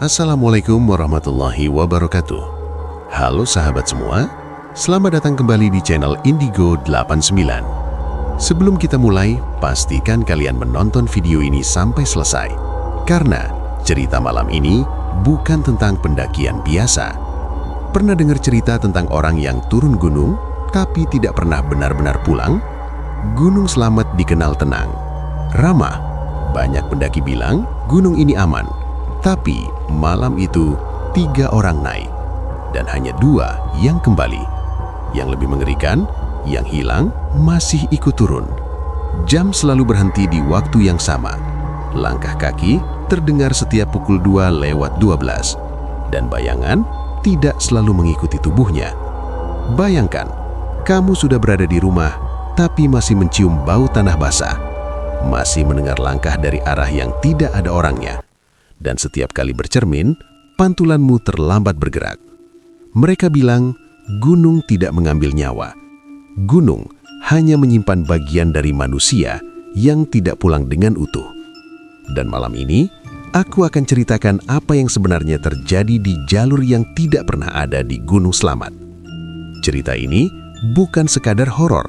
Assalamualaikum warahmatullahi wabarakatuh. Halo sahabat semua, selamat datang kembali di channel Indigo 89. Sebelum kita mulai, pastikan kalian menonton video ini sampai selesai. Karena cerita malam ini bukan tentang pendakian biasa. Pernah dengar cerita tentang orang yang turun gunung, tapi tidak pernah benar-benar pulang? Gunung Slamet dikenal tenang, ramah. Banyak pendaki bilang gunung ini aman. Tapi malam itu 3 orang naik dan hanya 2 yang kembali. Yang lebih mengerikan, yang hilang masih ikut turun. Jam selalu berhenti di waktu yang sama. Langkah kaki terdengar setiap pukul 2:12 dan bayangan tidak selalu mengikuti tubuhnya. Bayangkan, kamu sudah berada di rumah tapi masih mencium bau tanah basah. Masih mendengar langkah dari arah yang tidak ada orangnya. Dan setiap kali bercermin, pantulanmu terlambat bergerak. Mereka bilang, gunung tidak mengambil nyawa. Gunung hanya menyimpan bagian dari manusia yang tidak pulang dengan utuh. Dan malam ini, aku akan ceritakan apa yang sebenarnya terjadi di jalur yang tidak pernah ada di Gunung Slamet. Cerita ini bukan sekadar horor,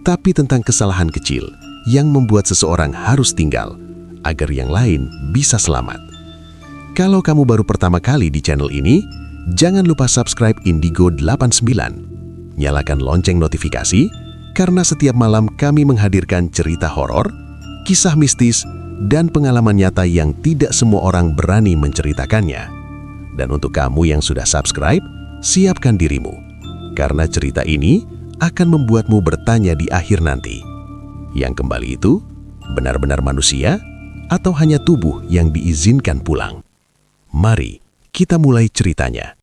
tapi tentang kesalahan kecil yang membuat seseorang harus tinggal, agar yang lain bisa selamat. Kalau kamu baru pertama kali di channel ini, jangan lupa subscribe Indigo 89. Nyalakan lonceng notifikasi, karena setiap malam kami menghadirkan cerita horor, kisah mistis, dan pengalaman nyata yang tidak semua orang berani menceritakannya. Dan untuk kamu yang sudah subscribe, siapkan dirimu, karena cerita ini akan membuatmu bertanya di akhir nanti. Yang kembali itu, benar-benar manusia atau hanya tubuh yang diizinkan pulang? Mari kita mulai ceritanya.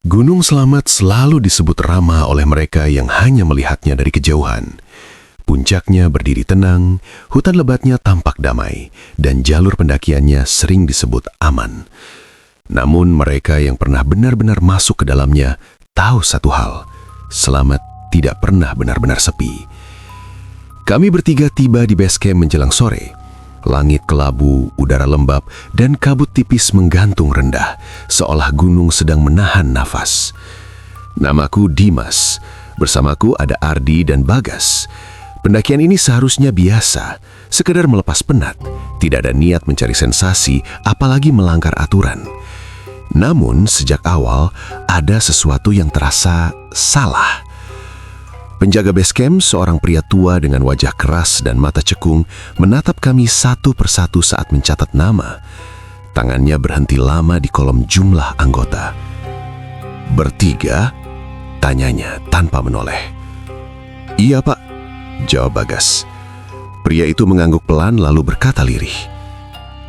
Gunung Slamet selalu disebut ramah oleh mereka yang hanya melihatnya dari kejauhan. Puncaknya berdiri tenang, hutan lebatnya tampak damai, dan jalur pendakiannya sering disebut aman. Namun mereka yang pernah benar-benar masuk ke dalamnya tahu satu hal, Slamet tidak pernah benar-benar sepi. Kami bertiga tiba di base camp menjelang sore. Langit kelabu, udara lembab, dan kabut tipis menggantung rendah, seolah gunung sedang menahan nafas. Namaku Dimas, bersamaku ada Ardi dan Bagas. Pendakian ini seharusnya biasa, sekedar melepas penat, tidak ada niat mencari sensasi, apalagi melanggar aturan. Namun, sejak awal, ada sesuatu yang terasa salah. Penjaga base camp, seorang pria tua dengan wajah keras dan mata cekung, menatap kami satu persatu saat mencatat nama. Tangannya berhenti lama di kolom jumlah anggota. "Bertiga?" tanyanya tanpa menoleh. "Iya, Pak," jawab Bagas. Pria itu mengangguk pelan lalu berkata lirih,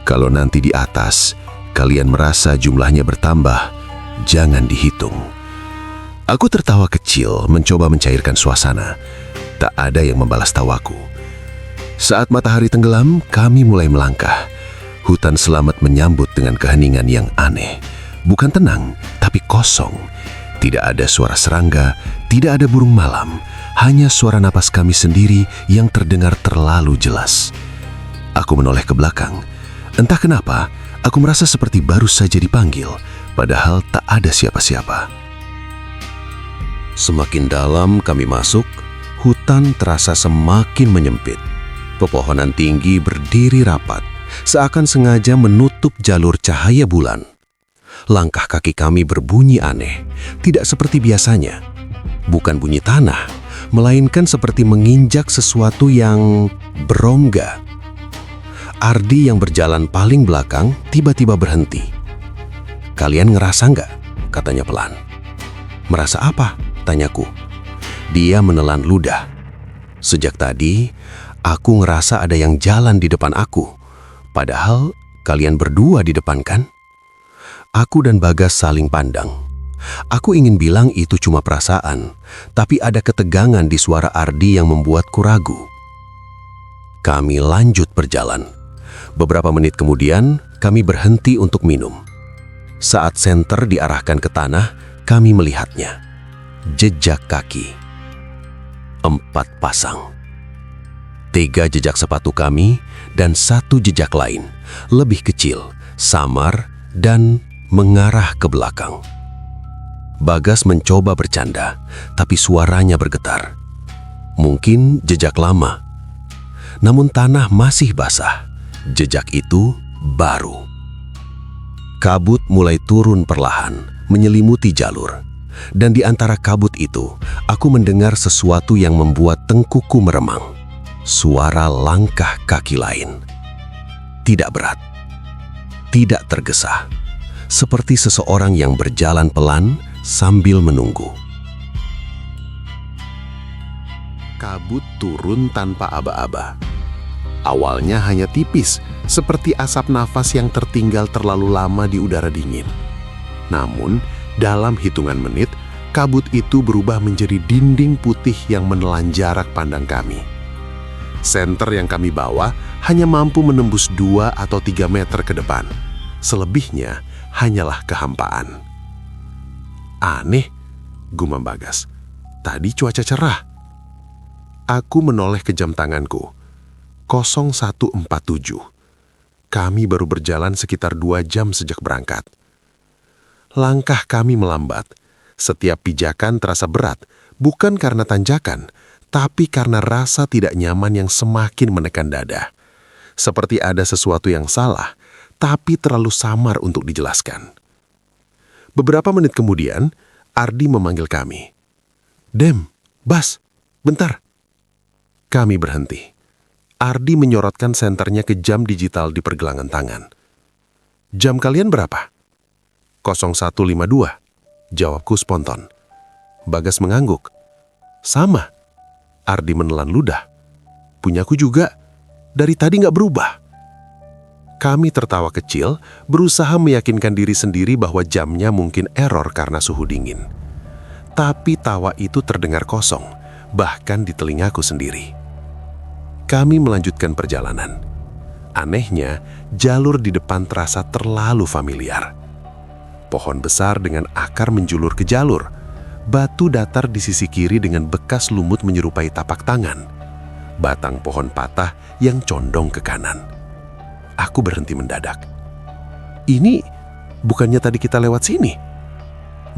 "Kalau nanti di atas, kalian merasa jumlahnya bertambah, jangan dihitung." Aku tertawa kecil, mencoba mencairkan suasana. Tak ada yang membalas tawaku. Saat matahari tenggelam, kami mulai melangkah. Hutan Slamet menyambut dengan keheningan yang aneh. Bukan tenang, tapi kosong. Tidak ada suara serangga, tidak ada burung malam. Hanya suara napas kami sendiri yang terdengar terlalu jelas. Aku menoleh ke belakang. Entah kenapa, aku merasa seperti baru saja dipanggil, padahal tak ada siapa-siapa. Semakin dalam kami masuk, hutan terasa semakin menyempit. Pepohonan tinggi berdiri rapat, seakan sengaja menutup jalur cahaya bulan. Langkah kaki kami berbunyi aneh, tidak seperti biasanya. Bukan bunyi tanah, melainkan seperti menginjak sesuatu yang berongga. Ardi yang berjalan paling belakang tiba-tiba berhenti. "Kalian ngerasa nggak?" katanya pelan. "Merasa apa?" tanyaku. Dia menelan ludah. "Sejak tadi, aku ngerasa ada yang jalan di depan aku. Padahal kalian berdua di depan kan?" Aku dan Bagas saling pandang. Aku ingin bilang itu cuma perasaan, tapi ada ketegangan di suara Ardi yang membuatku ragu. Kami lanjut berjalan. Beberapa menit kemudian, kami berhenti untuk minum. Saat senter diarahkan ke tanah, kami melihatnya. Jejak kaki. 4 pasang. 3 jejak sepatu kami dan 1 jejak lain, lebih kecil, samar, dan mengarah ke belakang. Bagas mencoba bercanda, tapi suaranya bergetar. Mungkin jejak lama. Namun tanah masih basah. Jejak itu baru. Kabut mulai turun perlahan, menyelimuti jalur. Dan di antara kabut itu, aku mendengar sesuatu yang membuat tengkuku meremang. Suara langkah kaki lain. Tidak berat. Tidak tergesa. Seperti seseorang yang berjalan pelan sambil menunggu. Kabut turun tanpa aba-aba. Awalnya hanya tipis, seperti asap nafas yang tertinggal terlalu lama di udara dingin. Namun, dalam hitungan menit, kabut itu berubah menjadi dinding putih yang menelan jarak pandang kami. Senter yang kami bawa hanya mampu menembus 2 atau 3 meter ke depan. Selebihnya hanyalah kehampaan. Aneh, gumam Bagas. Tadi cuaca cerah. Aku menoleh ke jam tanganku. 01.47. Kami baru berjalan sekitar 2 jam sejak berangkat. Langkah kami melambat. Setiap pijakan terasa berat, bukan karena tanjakan, tapi karena rasa tidak nyaman yang semakin menekan dada. Seperti ada sesuatu yang salah, tapi terlalu samar untuk dijelaskan. Beberapa menit kemudian, Ardi memanggil kami. "Dem, Bas, bentar." Kami berhenti. Ardi menyorotkan senternya ke jam digital di pergelangan tangan. "Jam kalian berapa?" 01.52, jawabku spontan. Bagas mengangguk. "Sama." Ardi menelan ludah. "Punyaku juga. Dari tadi nggak berubah." Kami tertawa kecil, berusaha meyakinkan diri sendiri bahwa jamnya mungkin error karena suhu dingin. Tapi tawa itu terdengar kosong, bahkan di telingaku sendiri. Kami melanjutkan perjalanan. Anehnya, jalur di depan terasa terlalu familiar. Pohon besar dengan akar menjulur ke jalur. Batu datar di sisi kiri dengan bekas lumut menyerupai tapak tangan. Batang pohon patah yang condong ke kanan. Aku berhenti mendadak. "Ini bukannya tadi kita lewat sini?"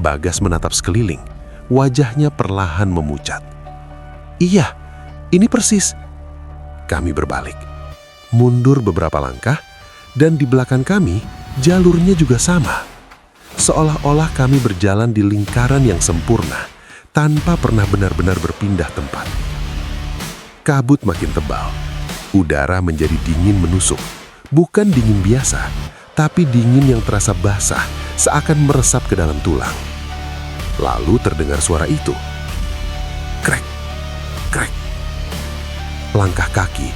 Bagas menatap sekeliling. Wajahnya perlahan memucat. "Iya, ini persis." Kami berbalik. Mundur beberapa langkah, dan di belakang kami, jalurnya juga sama. Seolah-olah kami berjalan di lingkaran yang sempurna, tanpa pernah benar-benar berpindah tempat. Kabut makin tebal. Udara menjadi dingin menusuk. Bukan dingin biasa, tapi dingin yang terasa basah, seakan meresap ke dalam tulang. Lalu terdengar suara itu. Krek, krek. Langkah kaki.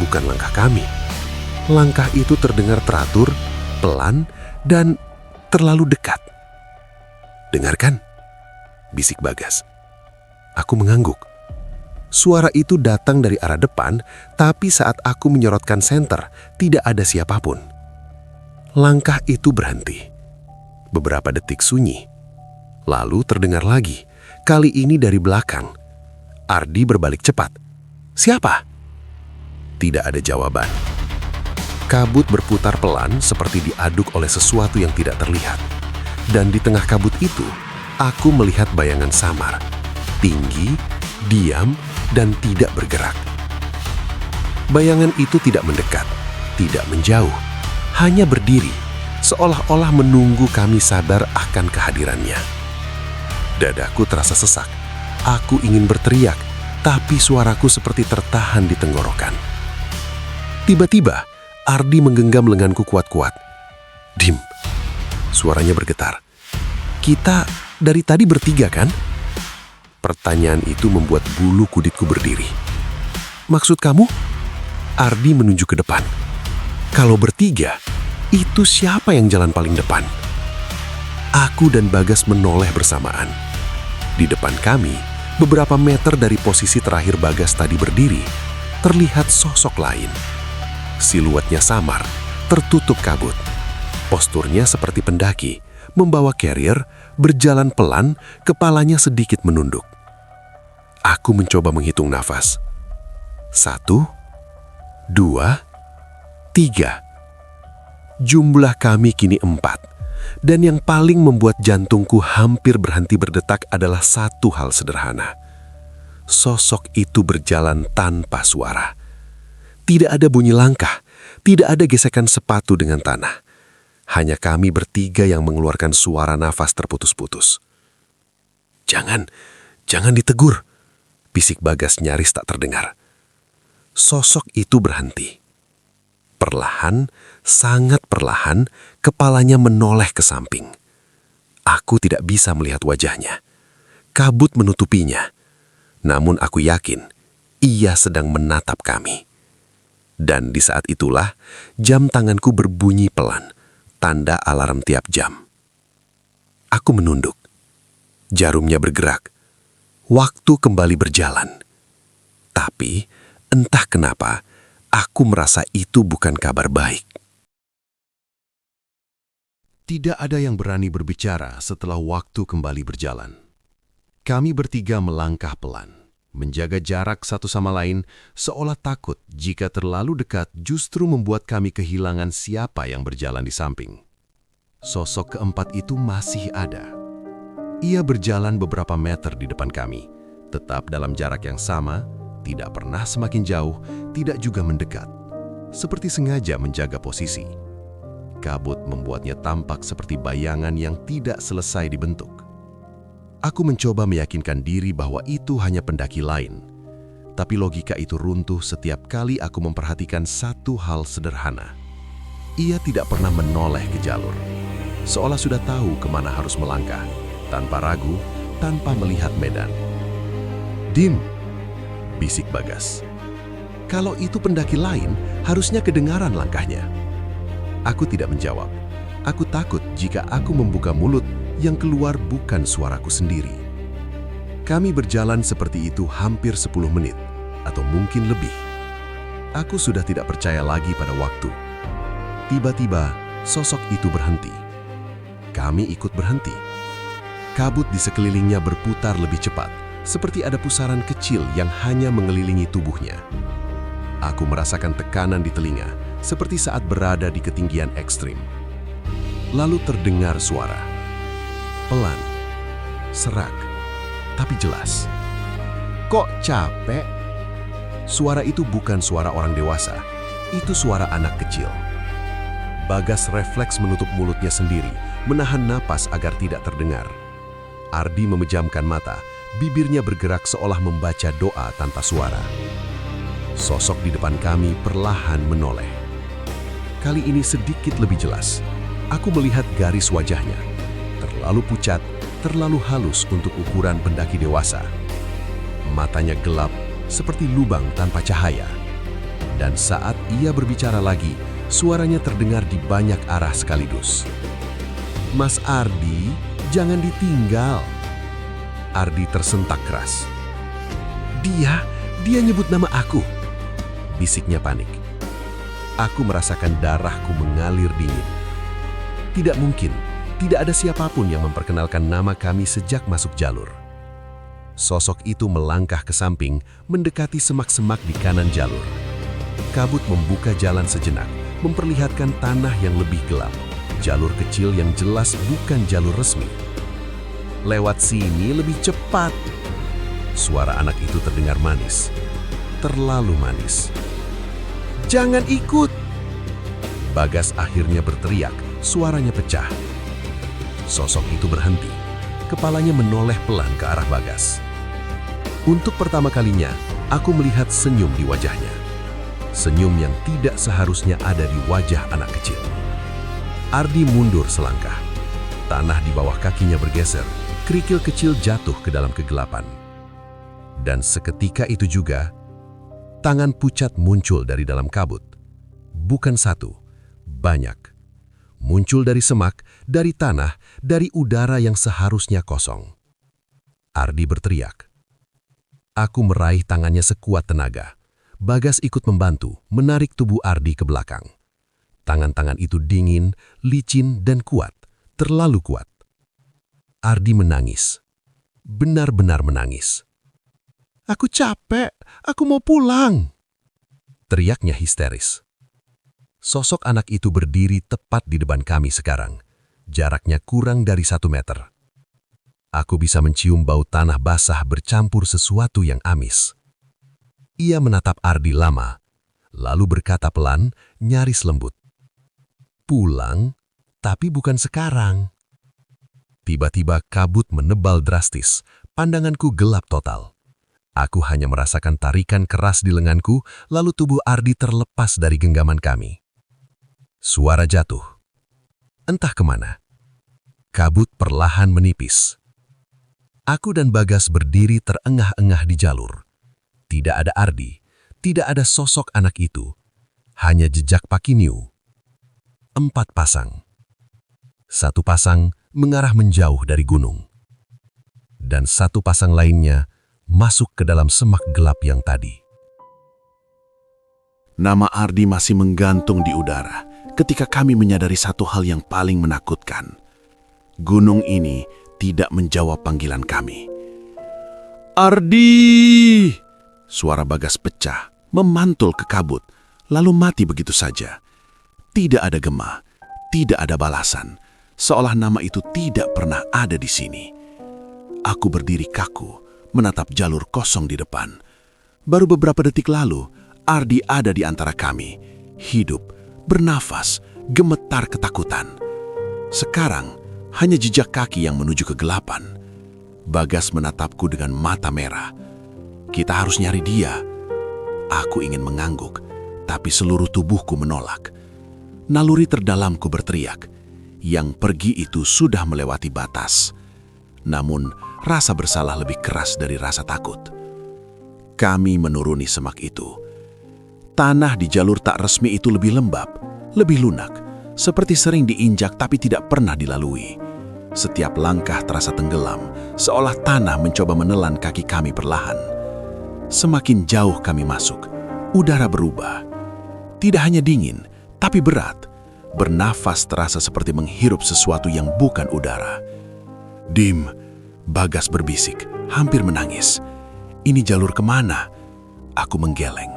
Bukan langkah kami. Langkah itu terdengar teratur, pelan, dan terlalu dekat. "Dengarkan," bisik Bagas. Aku mengangguk. Suara itu datang dari arah depan, tapi saat aku menyorotkan senter, tidak ada siapapun. Langkah itu berhenti. Beberapa detik sunyi. Lalu terdengar lagi, kali ini dari belakang. Ardi berbalik cepat. "Siapa?" Tidak ada jawaban. Kabut berputar pelan seperti diaduk oleh sesuatu yang tidak terlihat. Dan di tengah kabut itu, aku melihat bayangan samar. Tinggi, diam, dan tidak bergerak. Bayangan itu tidak mendekat, tidak menjauh. Hanya berdiri, seolah-olah menunggu kami sadar akan kehadirannya. Dadaku terasa sesak. Aku ingin berteriak, tapi suaraku seperti tertahan di tenggorokan. Tiba-tiba, Ardi menggenggam lenganku kuat-kuat. "Dim," suaranya bergetar. "Kita dari tadi bertiga kan?" Pertanyaan itu membuat bulu kuditku berdiri. "Maksud kamu?" Ardi menunjuk ke depan. "Kalau bertiga, itu siapa yang jalan paling depan?" Aku dan Bagas menoleh bersamaan. Di depan kami, beberapa meter dari posisi terakhir Bagas tadi berdiri, terlihat sosok lain. Siluetnya samar, tertutup kabut. Posturnya seperti pendaki, membawa carrier, berjalan pelan, kepalanya sedikit menunduk. Aku mencoba menghitung nafas. 1, 2, 3. Jumlah kami kini 4. Dan yang paling membuat jantungku hampir berhenti berdetak adalah satu hal sederhana. Sosok itu berjalan tanpa suara. Tidak ada bunyi langkah, tidak ada gesekan sepatu dengan tanah. Hanya kami bertiga yang mengeluarkan suara nafas terputus-putus. Jangan ditegur, bisik Bagas nyaris tak terdengar. Sosok itu berhenti. Perlahan, sangat perlahan, kepalanya menoleh ke samping. Aku tidak bisa melihat wajahnya. Kabut menutupinya. Namun aku yakin, ia sedang menatap kami. Dan di saat itulah, jam tanganku berbunyi pelan, tanda alarm tiap jam. Aku menunduk. Jarumnya bergerak. Waktu kembali berjalan. Tapi, entah kenapa, aku merasa itu bukan kabar baik. Tidak ada yang berani berbicara setelah waktu kembali berjalan. Kami bertiga melangkah pelan, menjaga jarak satu sama lain, seolah takut jika terlalu dekat justru membuat kami kehilangan siapa yang berjalan di samping. Sosok keempat itu masih ada. Ia berjalan beberapa meter di depan kami, tetap dalam jarak yang sama, tidak pernah semakin jauh, tidak juga mendekat. Seperti sengaja menjaga posisi. Kabut membuatnya tampak seperti bayangan yang tidak selesai dibentuk. Aku mencoba meyakinkan diri bahwa itu hanya pendaki lain. Tapi logika itu runtuh setiap kali aku memperhatikan satu hal sederhana. Ia tidak pernah menoleh ke jalur. Seolah sudah tahu kemana harus melangkah, tanpa ragu, tanpa melihat medan. "Dim," bisik Bagas. Kalau itu pendaki lain, harusnya kedengaran langkahnya. Aku tidak menjawab. Aku takut jika aku membuka mulut, yang keluar bukan suaraku sendiri. Kami berjalan seperti itu hampir 10 menit, atau mungkin lebih. Aku sudah tidak percaya lagi pada waktu. Tiba-tiba, sosok itu berhenti. Kami ikut berhenti. Kabut di sekelilingnya berputar lebih cepat, seperti ada pusaran kecil yang hanya mengelilingi tubuhnya. Aku merasakan tekanan di telinga, seperti saat berada di ketinggian ekstrim. Lalu terdengar suara. Pelan, serak, tapi jelas. "Kok capek?" Suara itu bukan suara orang dewasa, itu suara anak kecil. Bagas refleks menutup mulutnya sendiri, menahan napas agar tidak terdengar. Ardi memejamkan mata, bibirnya bergerak seolah membaca doa tanpa suara. Sosok di depan kami perlahan menoleh. Kali ini sedikit lebih jelas. Aku melihat garis wajahnya. Terlalu pucat, terlalu halus untuk ukuran pendaki dewasa. Matanya gelap, seperti lubang tanpa cahaya. Dan saat ia berbicara lagi, suaranya terdengar di banyak arah sekaligus. "Mas Ardi, jangan ditinggal." Ardi tersentak keras. Dia nyebut nama aku," bisiknya panik. Aku merasakan darahku mengalir dingin. Tidak mungkin. Tidak ada siapapun yang memperkenalkan nama kami sejak masuk jalur. Sosok itu melangkah ke samping, mendekati semak-semak di kanan jalur. Kabut membuka jalan sejenak, memperlihatkan tanah yang lebih gelap. Jalur kecil yang jelas bukan jalur resmi. "Lewat sini lebih cepat." Suara anak itu terdengar manis. Terlalu manis. "Jangan ikut!" Bagas akhirnya berteriak, suaranya pecah. Sosok itu berhenti. Kepalanya menoleh pelan ke arah Bagas. Untuk pertama kalinya, aku melihat senyum di wajahnya. Senyum yang tidak seharusnya ada di wajah anak kecil. Ardi mundur selangkah. Tanah di bawah kakinya bergeser, kerikil kecil jatuh ke dalam kegelapan. Dan seketika itu juga, tangan pucat muncul dari dalam kabut. Bukan satu, banyak. Muncul dari semak, dari tanah, dari udara yang seharusnya kosong. Ardi berteriak. Aku meraih tangannya sekuat tenaga. Bagas ikut membantu menarik tubuh Ardi ke belakang. Tangan-tangan itu dingin, licin, dan kuat, terlalu kuat. Ardi menangis, benar-benar menangis. "Aku capek, aku mau pulang!" teriaknya histeris. Sosok anak itu berdiri tepat di depan kami sekarang, jaraknya kurang dari 1 meter. Aku bisa mencium bau tanah basah bercampur sesuatu yang amis. Ia menatap Ardi lama, lalu berkata pelan, nyaris lembut. "Pulang, tapi bukan sekarang." Tiba-tiba kabut menebal drastis, pandanganku gelap total. Aku hanya merasakan tarikan keras di lenganku, lalu tubuh Ardi terlepas dari genggaman kami. Suara jatuh. Entah kemana. Kabut perlahan menipis. Aku dan Bagas berdiri terengah-engah di jalur. Tidak ada Ardi, tidak ada sosok anak itu. Hanya jejak kaki Niu. 4 pasang. 1 pasang mengarah menjauh dari gunung. Dan 1 pasang lainnya masuk ke dalam semak gelap yang tadi. Nama Ardi masih menggantung di udara ketika kami menyadari satu hal yang paling menakutkan. Gunung ini tidak menjawab panggilan kami. "Ardi!" Suara Bagas pecah, memantul ke kabut, lalu mati begitu saja. Tidak ada gema, tidak ada balasan, seolah nama itu tidak pernah ada di sini. Aku berdiri kaku, menatap jalur kosong di depan. Baru beberapa detik lalu, Ardi ada di antara kami, hidup, bernafas, gemetar ketakutan. Sekarang, hanya jejak kaki yang menuju kegelapan. Bagas menatapku dengan mata merah. "Kita harus nyari dia." Aku ingin mengangguk, tapi seluruh tubuhku menolak. Naluri terdalamku berteriak, yang pergi itu sudah melewati batas. Namun, rasa bersalah lebih keras dari rasa takut. Kami menuruni semak itu. Tanah di jalur tak resmi itu lebih lembab, lebih lunak, seperti sering diinjak tapi tidak pernah dilalui. Setiap langkah terasa tenggelam, seolah tanah mencoba menelan kaki kami perlahan. Semakin jauh kami masuk, udara berubah. Tidak hanya dingin, tapi berat. Bernafas terasa seperti menghirup sesuatu yang bukan udara. "Dim," Bagas berbisik, hampir menangis. "Ini jalur kemana?" Aku menggeleng.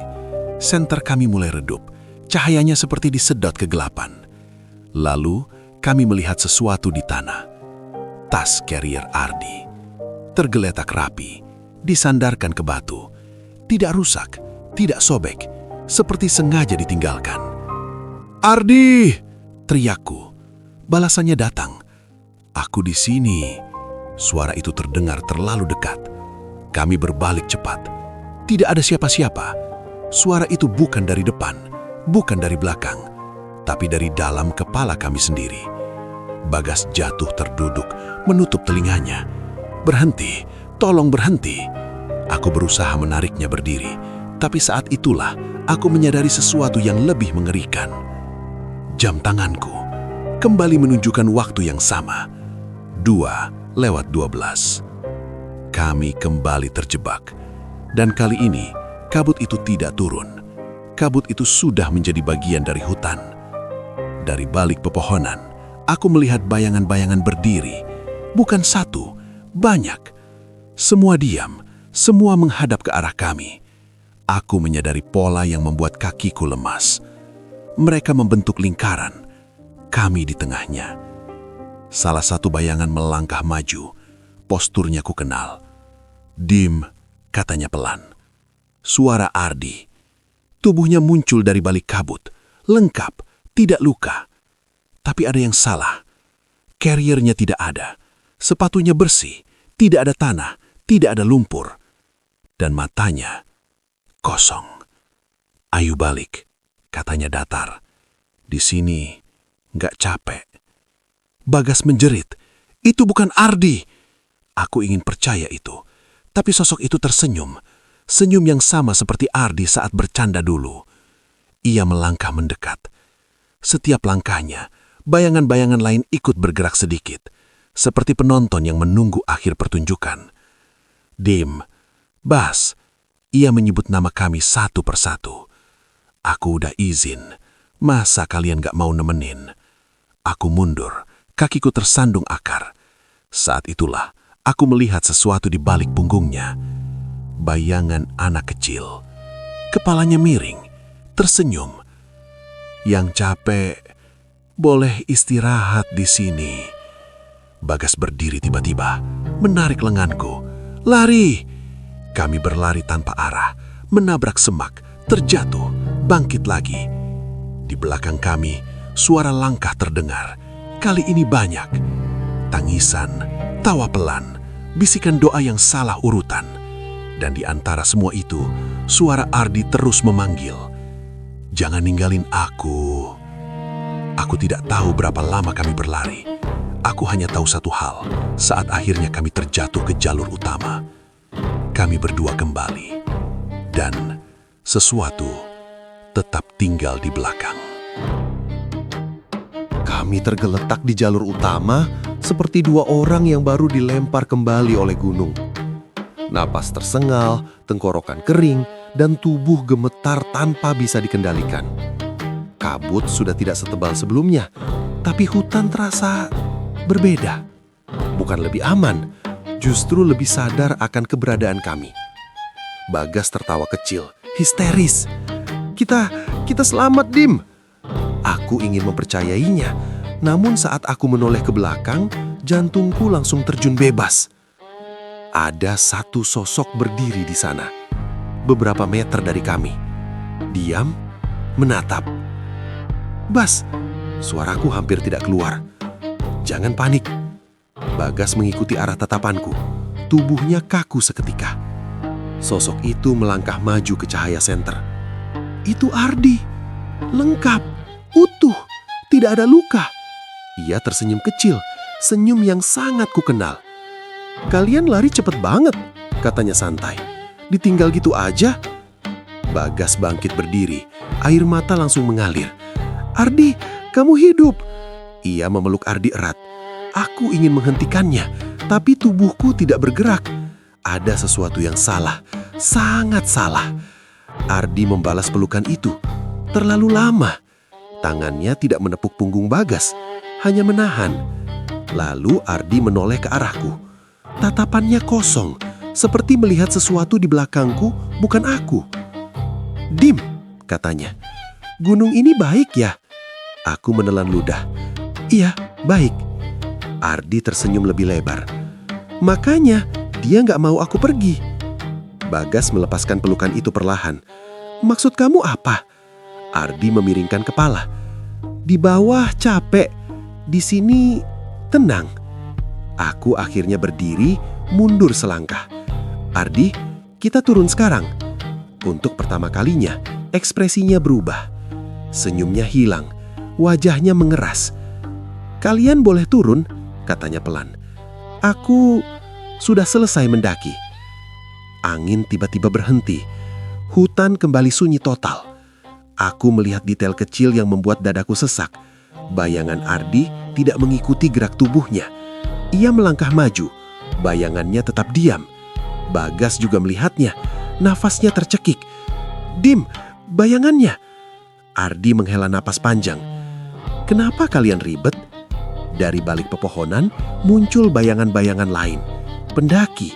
Senter kami mulai redup, cahayanya seperti disedot kegelapan. Lalu kami melihat sesuatu di tanah. Tas carrier Ardi. Tergeletak rapi, disandarkan ke batu. Tidak rusak, tidak sobek, seperti sengaja ditinggalkan. "Ardi!" teriakku. Balasannya datang. "Aku di sini." Suara itu terdengar terlalu dekat. Kami berbalik cepat. Tidak ada siapa-siapa. Suara itu bukan dari depan, bukan dari belakang, tapi dari dalam kepala kami sendiri. Bagas jatuh terduduk, menutup telinganya. "Berhenti, tolong berhenti." Aku berusaha menariknya berdiri, tapi saat itulah aku menyadari sesuatu yang lebih mengerikan. Jam tanganku kembali menunjukkan waktu yang sama, 2:12. Kami kembali terjebak, dan kali ini kabut itu tidak turun. Kabut itu sudah menjadi bagian dari hutan. Dari balik pepohonan, aku melihat bayangan-bayangan berdiri. Bukan satu, banyak. Semua diam, semua menghadap ke arah kami. Aku menyadari pola yang membuat kakiku lemas. Mereka membentuk lingkaran, kami di tengahnya. Salah satu bayangan melangkah maju, posturnya ku kenal. "Dim," katanya pelan. Suara Ardi. Tubuhnya muncul dari balik kabut, lengkap, tidak luka. Tapi ada yang salah. Carriernya tidak ada. Sepatunya bersih, tidak ada tanah, tidak ada lumpur. Dan matanya kosong. "Ayo balik," katanya datar. "Di sini nggak capek." Bagas menjerit, "Itu bukan Ardi!" Aku ingin percaya itu, tapi sosok itu tersenyum. Senyum yang sama seperti Ardi saat bercanda dulu. Ia melangkah mendekat. Setiap langkahnya, bayangan-bayangan lain ikut bergerak sedikit, seperti penonton yang menunggu akhir pertunjukan. "Dim, Bas," Ia menyebut nama kami satu persatu. Aku udah izin. Masa kalian gak mau nemenin? Aku mundur, kakiku tersandung akar. Saat itulah aku melihat sesuatu di balik punggungnya. Bayangan anak kecil. Kepalanya miring, tersenyum. Yang capek, boleh istirahat di sini. Bagas berdiri tiba-tiba, menarik lenganku. Lari! Kami berlari tanpa arah, menabrak semak, terjatuh, bangkit lagi. Di belakang kami, suara langkah terdengar. Kali ini banyak. Tangisan, tawa pelan, bisikan doa yang salah urutan. Dan di antara semua itu, suara Ardi terus memanggil. Jangan ninggalin aku. Aku tidak tahu berapa lama kami berlari. Aku hanya tahu satu hal, saat akhirnya kami terjatuh ke jalur utama. Kami berdua kembali. Dan sesuatu tetap tinggal di belakang. Kami tergeletak di jalur utama seperti dua orang yang baru dilempar kembali oleh gunung. Napas tersengal, tenggorokan kering, dan tubuh gemetar tanpa bisa dikendalikan. Kabut sudah tidak setebal sebelumnya, tapi hutan terasa berbeda. Bukan lebih aman, justru lebih sadar akan keberadaan kami. Bagas tertawa kecil, histeris. Kita selamat, Dim. Aku ingin mempercayainya, namun saat aku menoleh ke belakang, jantungku langsung terjun bebas. Ada satu sosok berdiri di sana, beberapa meter dari kami. Diam, menatap. Bas, suaraku hampir tidak keluar. Jangan panik. Bagas mengikuti arah tatapanku. Tubuhnya kaku seketika. Sosok itu melangkah maju ke cahaya senter. Itu Ardi. Lengkap, utuh, tidak ada luka. Ia tersenyum kecil, senyum yang sangat kukenal. Kalian lari cepet banget, katanya santai. Ditinggal gitu aja? Bagas bangkit berdiri, air mata langsung mengalir. Ardi, kamu hidup. Ia memeluk Ardi erat. Aku ingin menghentikannya, tapi tubuhku tidak bergerak. Ada sesuatu yang salah, sangat salah. Ardi membalas pelukan itu. Terlalu lama. Tangannya tidak menepuk punggung Bagas, hanya menahan. Lalu Ardi menoleh ke arahku. Tatapannya kosong, seperti melihat sesuatu di belakangku, bukan aku. Dim, katanya. Gunung ini baik ya? Aku menelan ludah. Iya, baik. Ardi tersenyum lebih lebar. Makanya dia nggak mau aku pergi. Bagas melepaskan pelukan itu perlahan. Maksud kamu apa? Ardi memiringkan kepala. Di bawah capek, di sini tenang. Aku akhirnya berdiri, mundur selangkah. Ardi, kita turun sekarang. Untuk pertama kalinya, ekspresinya berubah. Senyumnya hilang, wajahnya mengeras. Kalian boleh turun, katanya pelan. Aku sudah selesai mendaki. Angin tiba-tiba berhenti. Hutan kembali sunyi total. Aku melihat detail kecil yang membuat dadaku sesak. Bayangan Ardi tidak mengikuti gerak tubuhnya. Ia melangkah maju. Bayangannya tetap diam. Bagas juga melihatnya. Nafasnya tercekik. Dim, bayangannya. Ardi menghela napas panjang. Kenapa kalian ribet? Dari balik pepohonan muncul bayangan-bayangan lain. Pendaki,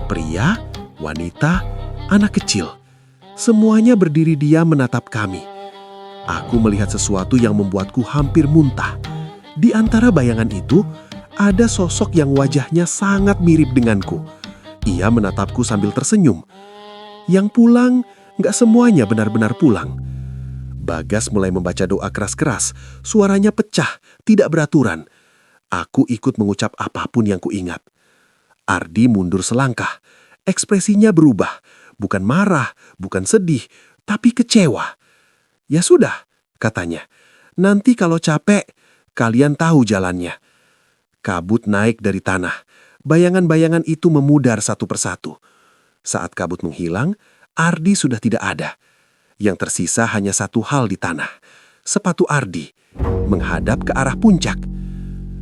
pria, wanita, anak kecil. Semuanya berdiri diam menatap kami. Aku melihat sesuatu yang membuatku hampir muntah. Di antara bayangan itu, ada sosok yang wajahnya sangat mirip denganku. Ia menatapku sambil tersenyum. Yang pulang, gak semuanya benar-benar pulang. Bagas mulai membaca doa keras-keras. Suaranya pecah, tidak beraturan. Aku ikut mengucap apapun yang kuingat. Ardi mundur selangkah. Ekspresinya berubah. Bukan marah, bukan sedih, tapi kecewa. Ya sudah, katanya. Nanti kalau capek, kalian tahu jalannya. Kabut naik dari tanah. Bayangan-bayangan itu memudar satu persatu. Saat kabut menghilang, Ardi sudah tidak ada. Yang tersisa hanya satu hal di tanah. Sepatu Ardi, menghadap ke arah puncak.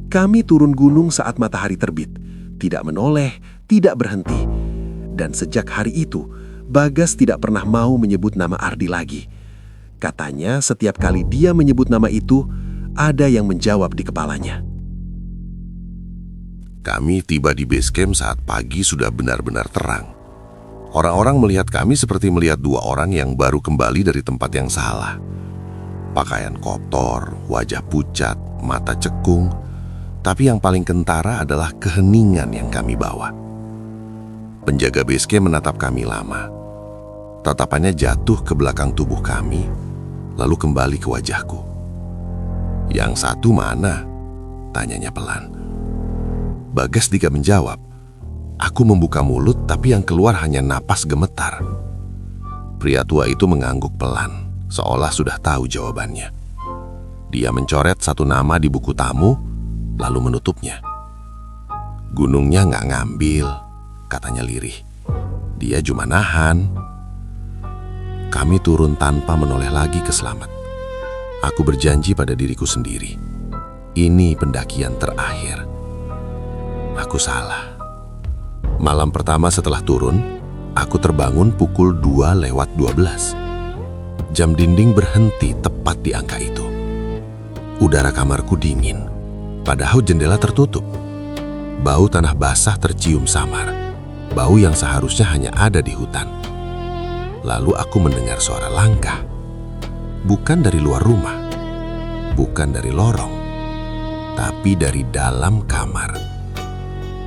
Kami turun gunung saat matahari terbit. Tidak menoleh, tidak berhenti. Dan sejak hari itu, Bagas tidak pernah mau menyebut nama Ardi lagi. Katanya setiap kali dia menyebut nama itu, ada yang menjawab di kepalanya. Kami tiba di base camp saat pagi sudah benar-benar terang. Orang-orang melihat kami seperti melihat dua orang yang baru kembali dari tempat yang salah. Pakaian kotor, wajah pucat, mata cekung, tapi yang paling kentara adalah keheningan yang kami bawa. Penjaga base camp menatap kami lama. Tatapannya jatuh ke belakang tubuh kami, lalu kembali ke wajahku. "Yang satu mana?" tanyanya pelan. Bagas Dika menjawab. Aku membuka mulut, tapi yang keluar hanya napas gemetar. Pria tua itu mengangguk pelan, seolah sudah tahu jawabannya. Dia mencoret satu nama di buku tamu, lalu menutupnya. "Gunungnya nggak ngambil," katanya lirih. "Dia cuma nahan." Kami turun tanpa menoleh lagi ke Slamet. Aku berjanji pada diriku sendiri. Ini pendakian terakhir. Aku salah. Malam pertama setelah turun, aku terbangun pukul 2:12. Jam dinding berhenti tepat di angka itu. Udara kamarku dingin, padahal jendela tertutup. Bau tanah basah tercium samar, bau yang seharusnya hanya ada di hutan. Lalu aku mendengar suara langkah. Bukan dari luar rumah, bukan dari lorong, tapi dari dalam kamar.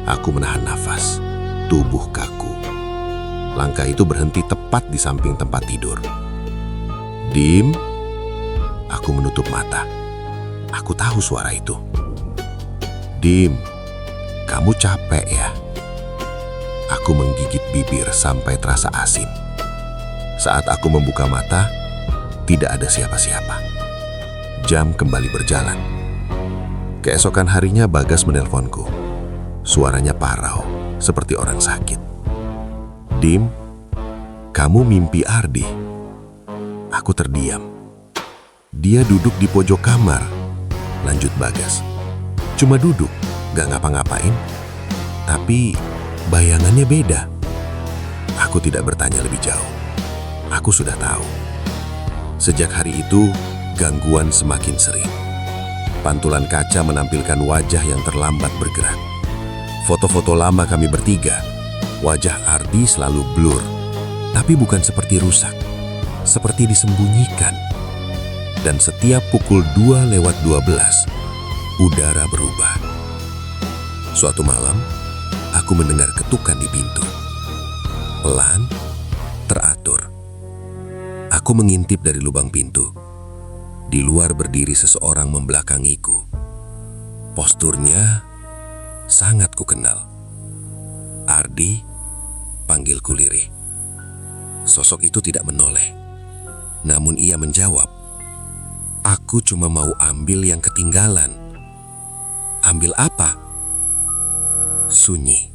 Aku menahan nafas. Tubuh kaku. Langkah itu berhenti tepat di samping tempat tidur. "Dim." Aku menutup mata. Aku tahu suara itu. "Dim, kamu capek ya?" Aku menggigit bibir sampai terasa asin. Saat aku membuka mata, tidak ada siapa-siapa. Jam kembali berjalan. Keesokan harinya Bagas menelponku. Suaranya parau, seperti orang sakit. "Dim, kamu mimpi Ardi." Aku terdiam. "Dia duduk di pojok kamar," lanjut Bagas. "Cuma duduk, gak ngapa-ngapain. Tapi bayangannya beda." Aku tidak bertanya lebih jauh. Aku sudah tahu. Sejak hari itu, gangguan semakin sering. Pantulan kaca menampilkan wajah yang terlambat bergerak. Foto-foto lama kami bertiga, wajah Ardi selalu blur, tapi bukan seperti rusak, seperti disembunyikan. Dan setiap pukul 2:12, udara berubah. Suatu malam, aku mendengar ketukan di pintu. Pelan, teratur. Aku mengintip dari lubang pintu. Di luar berdiri seseorang membelakangiku. Posturnya sangat kukenal. "Ardi," panggilku lirih. Sosok itu tidak menoleh. Namun ia menjawab, "Aku cuma mau ambil yang ketinggalan." "Ambil apa?" Sunyi.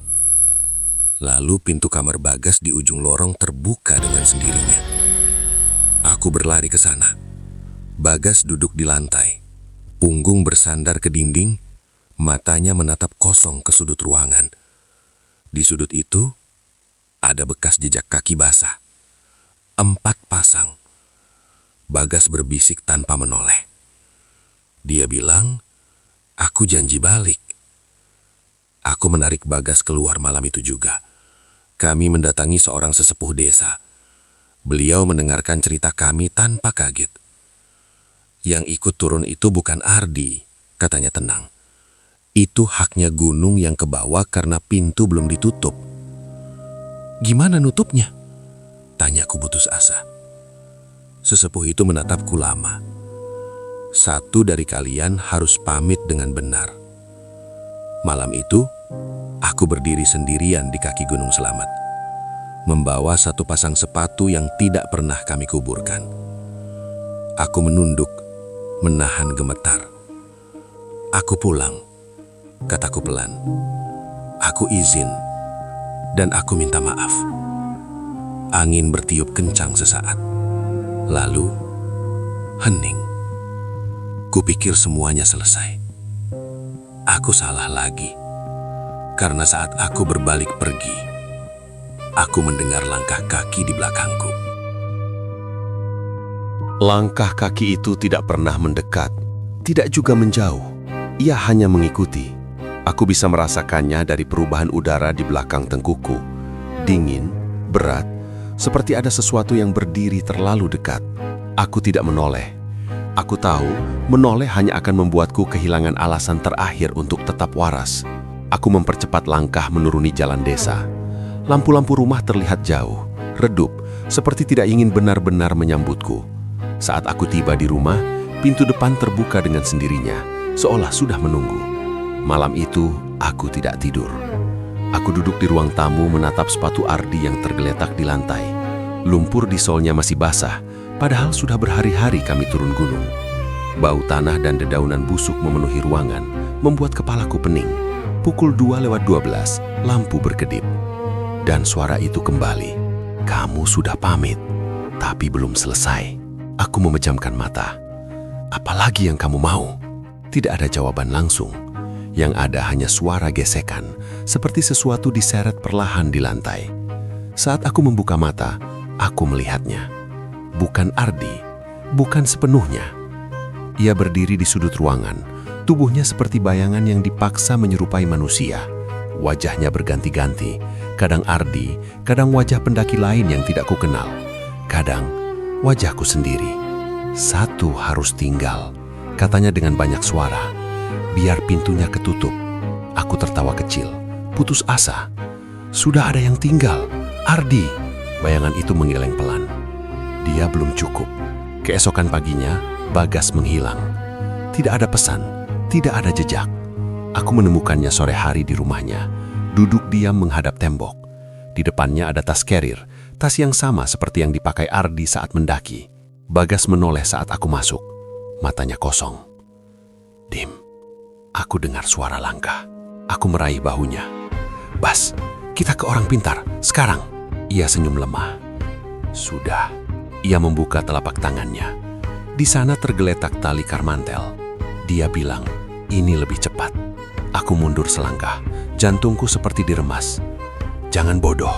Lalu pintu kamar Bagas di ujung lorong terbuka dengan sendirinya. Aku berlari ke sana. Bagas duduk di lantai. Punggung bersandar ke dinding, matanya menatap kosong ke sudut ruangan. Di sudut itu, ada bekas jejak kaki basah. 4 pasang. Bagas berbisik tanpa menoleh. Dia bilang, "Aku janji balik." Aku menarik Bagas keluar malam itu juga. Kami mendatangi seorang sesepuh desa. Beliau mendengarkan cerita kami tanpa kaget. "Yang ikut turun itu bukan Ardi," katanya tenang. "Itu haknya gunung yang ke bawah karena pintu belum ditutup." "Gimana nutupnya?" tanyaku putus asa. Sesepuh itu menatapku lama. "Satu dari kalian harus pamit dengan benar." Malam itu, aku berdiri sendirian di kaki Gunung Slamet, membawa satu pasang sepatu yang tidak pernah kami kuburkan. Aku menunduk, menahan gemetar. "Aku pulang," kataku pelan. "Aku izin, dan aku minta maaf." Angin bertiup kencang sesaat. Lalu, hening. Kupikir semuanya selesai. Aku salah lagi. Karena saat aku berbalik pergi, aku mendengar langkah kaki di belakangku. Langkah kaki itu tidak pernah mendekat, tidak juga menjauh. Ia hanya mengikuti. Aku bisa merasakannya dari perubahan udara di belakang tengkuku. Dingin, berat, seperti ada sesuatu yang berdiri terlalu dekat. Aku tidak menoleh. Aku tahu, menoleh hanya akan membuatku kehilangan alasan terakhir untuk tetap waras. Aku mempercepat langkah menuruni jalan desa. Lampu-lampu rumah terlihat jauh, redup, seperti tidak ingin benar-benar menyambutku. Saat aku tiba di rumah, pintu depan terbuka dengan sendirinya, seolah sudah menunggu. Malam itu, aku tidak tidur. Aku duduk di ruang tamu menatap sepatu Ardi yang tergeletak di lantai. Lumpur di solnya masih basah, padahal sudah berhari-hari kami turun gunung. Bau tanah dan dedaunan busuk memenuhi ruangan, membuat kepalaku pening. Pukul 2:12, lampu berkedip. Dan suara itu kembali. Kamu sudah pamit, tapi belum selesai. Aku memejamkan mata. Apalagi yang kamu mau? Tidak ada jawaban langsung. Yang ada hanya suara gesekan, seperti sesuatu diseret perlahan di lantai. Saat aku membuka mata, aku melihatnya. Bukan Ardi, bukan sepenuhnya. Ia berdiri di sudut ruangan, tubuhnya seperti bayangan yang dipaksa menyerupai manusia. Wajahnya berganti-ganti, kadang Ardi, kadang wajah pendaki lain yang tidak kukenal. Kadang, wajahku sendiri. Satu harus tinggal, katanya dengan banyak suara. Biar pintunya ketutup. Aku tertawa kecil, putus asa. Sudah ada yang tinggal, Ardi. Bayangan itu menggeleng pelan. Dia belum cukup. Keesokan paginya, Bagas menghilang. Tidak ada pesan, tidak ada jejak. Aku menemukannya sore hari di rumahnya, duduk diam menghadap tembok. Di depannya ada tas carrier, tas yang sama seperti yang dipakai Ardi saat mendaki. Bagas menoleh saat aku masuk. Matanya kosong. Dim, aku dengar suara langkah. Aku meraih bahunya. Bas, kita ke orang pintar, sekarang. Ia senyum lemah. Sudah. Ia membuka telapak tangannya. Di sana tergeletak tali karmantel. Dia bilang, ini lebih cepat. Aku mundur selangkah, jantungku seperti diremas. Jangan bodoh.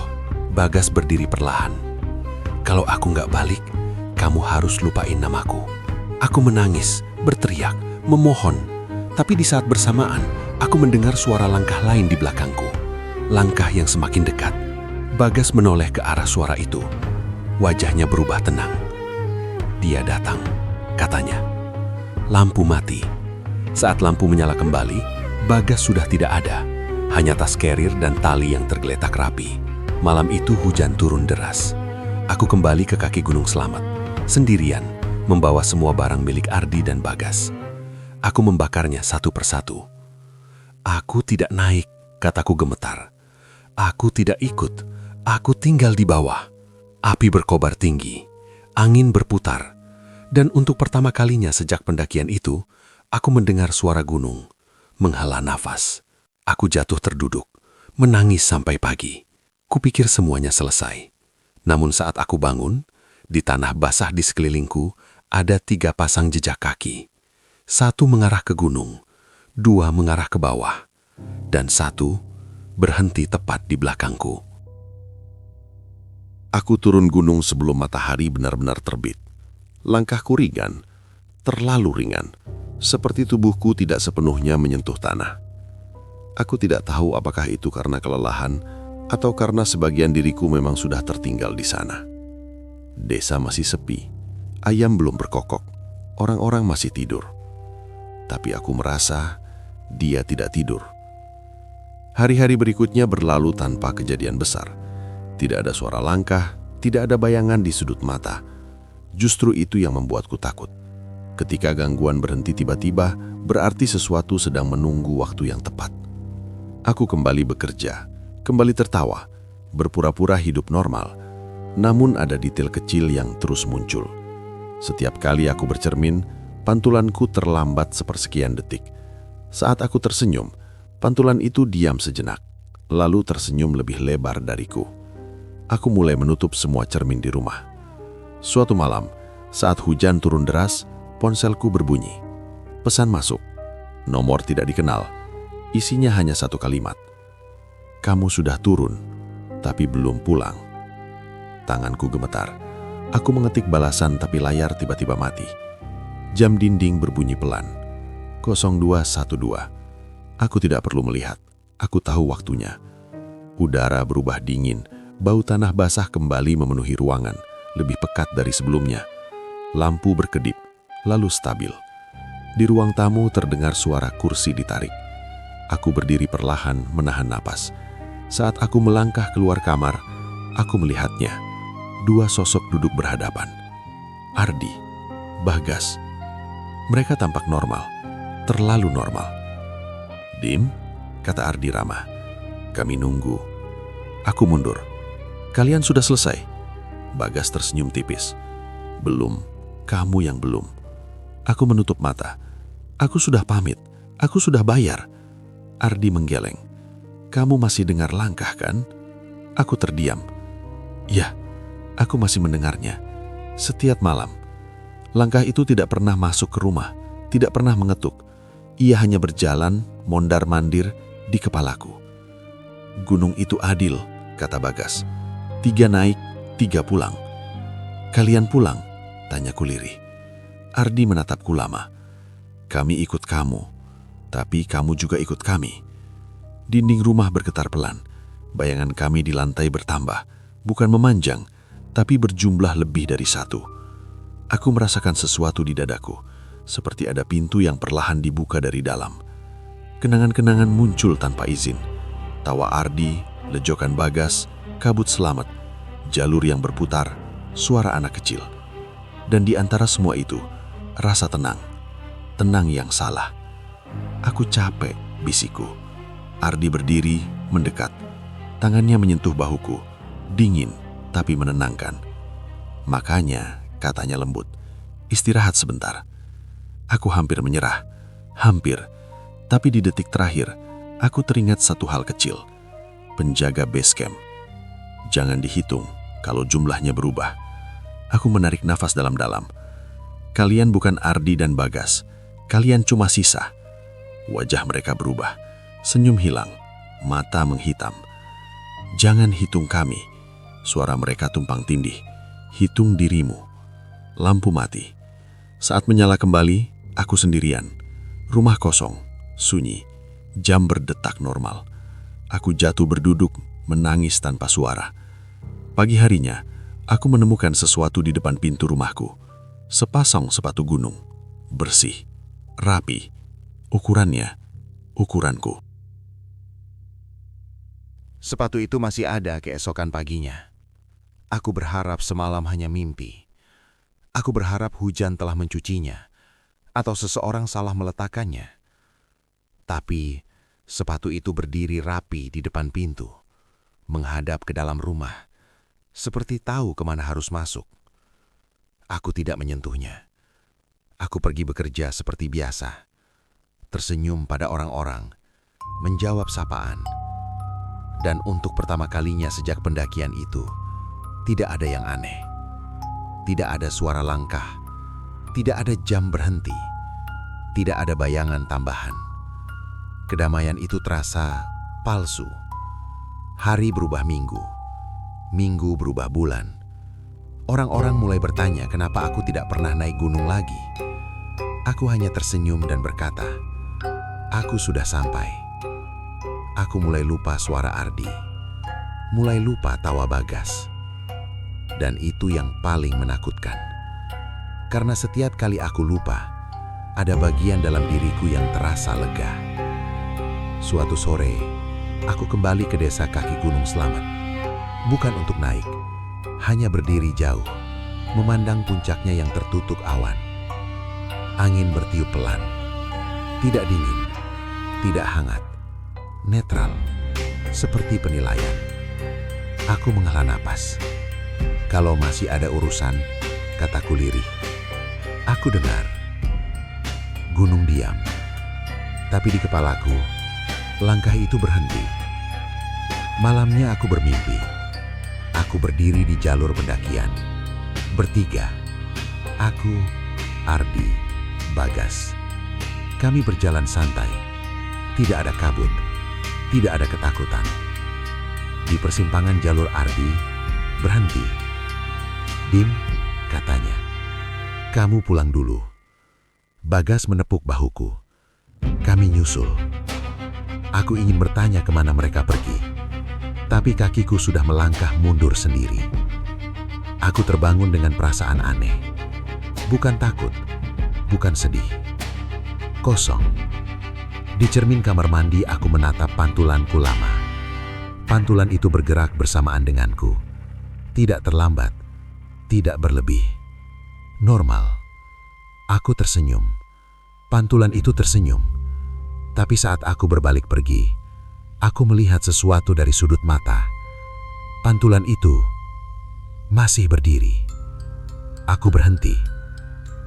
Bagas berdiri perlahan. Kalau aku nggak balik, kamu harus lupain namaku. Aku menangis, berteriak, memohon. Tapi di saat bersamaan, aku mendengar suara langkah lain di belakangku. Langkah yang semakin dekat. Bagas menoleh ke arah suara itu. Wajahnya berubah tenang. Dia datang, katanya. Lampu mati. Saat lampu menyala kembali, Bagas sudah tidak ada. Hanya tas carrier dan tali yang tergeletak rapi. Malam itu hujan turun deras. Aku kembali ke kaki Gunung Selamat, sendirian, membawa semua barang milik Ardi dan Bagas. Aku membakarnya satu persatu. Aku tidak naik, kataku gemetar. Aku tidak ikut, aku tinggal di bawah. Api berkobar tinggi, angin berputar, dan untuk pertama kalinya sejak pendakian itu, aku mendengar suara gunung, menghela nafas. Aku jatuh terduduk, menangis sampai pagi. Kupikir semuanya selesai. Namun saat aku bangun, di tanah basah di sekelilingku, ada 3 pasang jejak kaki. 1 mengarah ke gunung, 2 mengarah ke bawah, dan 1 berhenti tepat di belakangku. Aku turun gunung sebelum matahari benar-benar terbit. Langkahku ringan, terlalu ringan, seperti tubuhku tidak sepenuhnya menyentuh tanah. Aku tidak tahu apakah itu karena kelelahan atau karena sebagian diriku memang sudah tertinggal di sana. Desa masih sepi, ayam belum berkokok, orang-orang masih tidur. Tapi aku merasa dia tidak tidur. Hari-hari berikutnya berlalu tanpa kejadian besar. Tidak ada suara langkah, tidak ada bayangan di sudut mata. Justru itu yang membuatku takut. Ketika gangguan berhenti tiba-tiba, berarti sesuatu sedang menunggu waktu yang tepat. Aku kembali bekerja, kembali tertawa, berpura-pura hidup normal. Namun ada detail kecil yang terus muncul. Setiap kali aku bercermin, pantulanku terlambat sepersekian detik. Saat aku tersenyum, pantulan itu diam sejenak, lalu tersenyum lebih lebar dariku. Aku mulai menutup semua cermin di rumah. Suatu malam, saat hujan turun deras, ponselku berbunyi. Pesan masuk. Nomor tidak dikenal. Isinya hanya 1 kalimat. Kamu sudah turun. tapi belum pulang. Tanganku gemetar. Aku mengetik balasan tapi layar tiba-tiba mati. Jam dinding berbunyi pelan. 0212. Aku tidak perlu melihat. Aku tahu waktunya. Udara berubah dingin. Bau tanah basah kembali memenuhi ruangan. Lebih pekat dari sebelumnya. Lampu berkedip, lalu stabil. Di ruang tamu terdengar suara kursi ditarik. Aku berdiri perlahan menahan napas. Saat aku melangkah keluar kamar, aku melihatnya. 2 sosok duduk berhadapan. Ardi, Bagas. Mereka tampak normal, terlalu normal. "Dim," kata Ardi ramah. "Kami nunggu." Aku mundur. "Kalian sudah selesai?" Bagas tersenyum tipis. "Belum, kamu yang belum." Aku menutup mata. "Aku sudah pamit, aku sudah bayar." Ardi menggeleng. "Kamu masih dengar langkah kan?" Aku terdiam. "Ya, aku masih mendengarnya. Setiap malam." Langkah itu tidak pernah masuk ke rumah, tidak pernah mengetuk. Ia hanya berjalan, mondar-mandir di kepalaku. "Gunung itu adil," kata Bagas. 3 naik, 3 pulang. "Kalian pulang?" tanyaku lirih. Ardi menatapku lama. "Kami ikut kamu, tapi kamu juga ikut kami." Dinding rumah bergetar pelan. Bayangan kami di lantai bertambah, bukan memanjang, tapi berjumlah lebih dari 1. Aku merasakan sesuatu di dadaku, seperti ada pintu yang perlahan dibuka dari dalam. Kenangan-kenangan muncul tanpa izin. Tawa Ardi, lejokan Bagas, kabut selamat, jalur yang berputar, suara anak kecil. Dan di antara semua itu, rasa tenang. Tenang yang salah. "Aku capek," bisikku. Ardi berdiri, mendekat. Tangannya menyentuh bahuku, dingin tapi menenangkan. "Makanya," katanya lembut, "istirahat sebentar." Aku hampir menyerah, hampir. Tapi di detik terakhir, aku teringat satu hal kecil. Penjaga base camp. Jangan dihitung kalau jumlahnya berubah. Aku menarik nafas dalam-dalam. Kalian bukan Ardi dan Bagas. Kalian cuma sisa. Wajah mereka berubah. Senyum hilang. Mata menghitam. "Jangan hitung kami." Suara mereka tumpang tindih. "Hitung dirimu." Lampu mati. Saat menyala kembali, aku sendirian. Rumah kosong, sunyi. Jam berdetak normal. Aku jatuh berduduk, menangis tanpa suara. Pagi harinya, aku menemukan sesuatu di depan pintu rumahku. Sepasang sepatu gunung. Bersih, rapi. Ukurannya, ukuranku. Sepatu itu masih ada keesokan paginya. Aku berharap semalam hanya mimpi. Aku berharap hujan telah mencucinya, atau seseorang salah meletakkannya. Tapi sepatu itu berdiri rapi di depan pintu, menghadap ke dalam rumah, seperti tahu kemana harus masuk. Aku tidak menyentuhnya. Aku pergi bekerja seperti biasa, tersenyum pada orang-orang, menjawab sapaan. Dan untuk pertama kalinya sejak pendakian itu, tidak ada yang aneh. Tidak ada suara langkah, tidak ada jam berhenti, tidak ada bayangan tambahan. Kedamaian itu terasa palsu. Hari berubah minggu, minggu berubah bulan. Orang-orang mulai bertanya kenapa aku tidak pernah naik gunung lagi. Aku hanya tersenyum dan berkata, "Aku sudah sampai." Aku mulai lupa suara Ardi, mulai lupa tawa Bagas. Dan itu yang paling menakutkan. Karena setiap kali aku lupa, ada bagian dalam diriku yang terasa lega. Suatu sore, aku kembali ke desa kaki Gunung Selamat. Bukan untuk naik, hanya berdiri jauh, memandang puncaknya yang tertutup awan. Angin bertiup pelan, tidak dingin, tidak hangat, netral, seperti penilaian. Aku menghela napas. "Kalau masih ada urusan," kataku lirih. Aku dengar. Gunung diam. Tapi di kepalaku, langkah itu berhenti. Malamnya aku bermimpi. Aku berdiri di jalur pendakian. Bertiga. Aku, Ardi, Bagas. Kami berjalan santai. Tidak ada kabut. Tidak ada ketakutan. Di persimpangan jalur Ardi, berhenti. "Dim," katanya, "kamu pulang dulu." Bagas menepuk bahuku. Kami nyusul. Aku ingin bertanya kemana mereka pergi, tapi kakiku sudah melangkah mundur sendiri. Aku terbangun dengan perasaan aneh. Bukan takut, bukan sedih. Kosong. Di cermin kamar mandi aku menatap pantulanku lama. Pantulan itu bergerak bersamaan denganku. Tidak terlambat, tidak berlebih. Normal. Aku tersenyum. Pantulan itu tersenyum. Tapi saat aku berbalik pergi, aku melihat sesuatu dari sudut mata. Pantulan itu masih berdiri. Aku berhenti,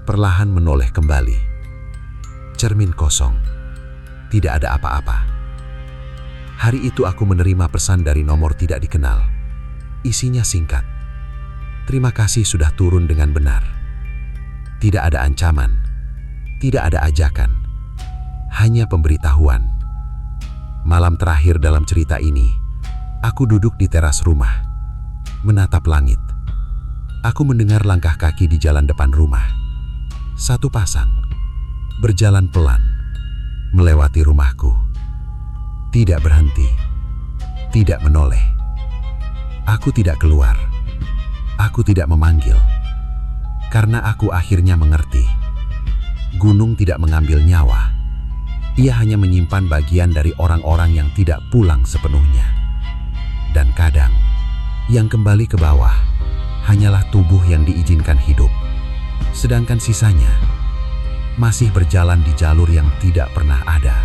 perlahan menoleh kembali. Cermin kosong, tidak ada apa-apa. Hari itu aku menerima pesan dari nomor tidak dikenal. Isinya singkat. "Terima kasih sudah turun dengan benar." Tidak ada ancaman, tidak ada ajakan, hanya pemberitahuan. Malam terakhir dalam cerita ini, aku duduk di teras rumah, menatap langit. Aku mendengar langkah kaki di jalan depan rumah. Satu pasang, berjalan pelan, melewati rumahku. Tidak berhenti, tidak menoleh. Aku tidak keluar, aku tidak memanggil. Karena aku akhirnya mengerti. Gunung tidak mengambil nyawa. Ia hanya menyimpan bagian dari orang-orang yang tidak pulang sepenuhnya. Dan kadang, yang kembali ke bawah hanyalah tubuh yang diizinkan hidup. Sedangkan sisanya masih berjalan di jalur yang tidak pernah ada.